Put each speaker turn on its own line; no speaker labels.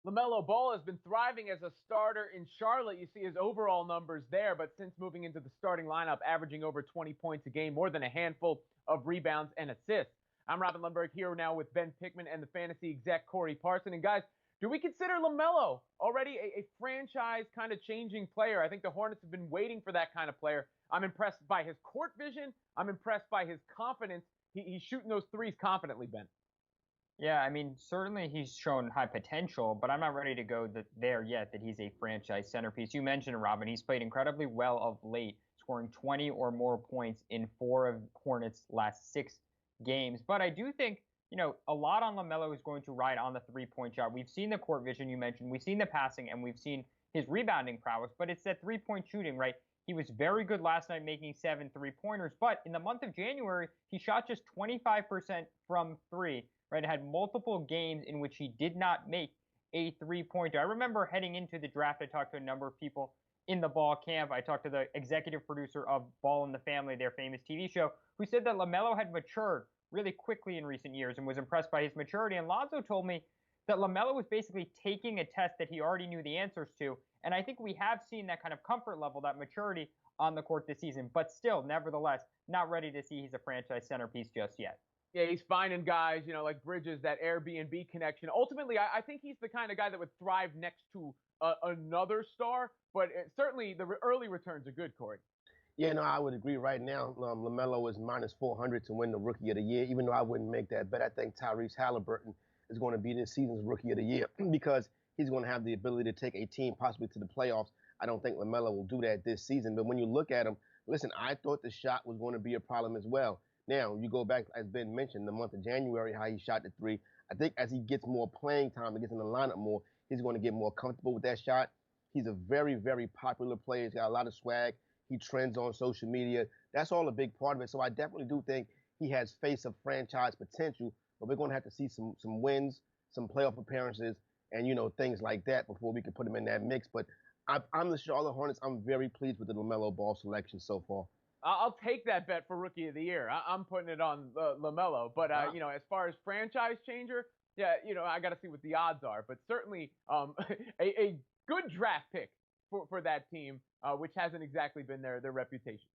LaMelo Ball has been thriving as a starter in Charlotte. You see his overall numbers there, but since moving into the starting lineup, averaging over 20 points a game, more than a handful of rebounds and assists. I'm Robin Lundberg here now with Ben Pickman and the fantasy exec Corey Parson. And guys, do we consider LaMelo already a franchise kind of changing player? I think the Hornets have been waiting for that kind of player. I'm impressed by his court vision. I'm impressed by his confidence. He's shooting those threes confidently, Ben.
Yeah, I mean, certainly he's shown high potential, but I'm not ready to go there yet that he's a franchise centerpiece. You mentioned, Robin, he's played incredibly well of late, scoring 20 or more points in 4 of Hornets' last 6 games. But I do think, a lot on LaMelo is going to ride on the three-point shot. We've seen the court vision you mentioned. We've seen the passing, and we've seen his rebounding prowess, but it's that three-point shooting, right? He was very good last night making 7 three-pointers, but in the month of January, he shot just 25% from three. Right, had multiple games in which he did not make a three-pointer. I remember heading into the draft, I talked to a number of people in the Ball camp. I talked to the executive producer of Ball and the Family, their famous TV show, who said that LaMelo had matured really quickly in recent years and was impressed by his maturity. And Lonzo told me that LaMelo was basically taking a test that he already knew the answers to. And I think we have seen that kind of comfort level, that maturity on the court this season. But still, nevertheless, not ready to see he's a franchise centerpiece just yet.
Yeah, he's finding guys, like Bridges, that Airbnb connection. Ultimately, I think he's the kind of guy that would thrive next to another star, but certainly the early returns are good, Corey.
Yeah, no, I would agree right now. LaMelo is minus 400 to win the Rookie of the Year, even though I wouldn't make that bet. I think Tyrese Halliburton is going to be this season's Rookie of the Year because he's going to have the ability to take a team possibly to the playoffs. I don't think LaMelo will do that this season, but when you look at him, listen, I thought the shot was going to be a problem as well. Now, you go back, as Ben mentioned, the month of January, how he shot the three. I think as he gets more playing time and gets in the lineup more, he's going to get more comfortable with that shot. He's a very, very popular player. He's got a lot of swag. He trends on social media. That's all a big part of it. So I definitely do think he has face of franchise potential, but we're going to have to see some wins, some playoff appearances, and, things like that before we can put him in that mix. But I'm the Charlotte Hornets. I'm very pleased with the LaMelo Ball selection so far.
I'll take that bet for Rookie of the Year. I'm putting it on LaMelo. But, as far as franchise changer, yeah, I got to see what the odds are. But certainly a good draft pick for that team, which hasn't exactly been their reputation.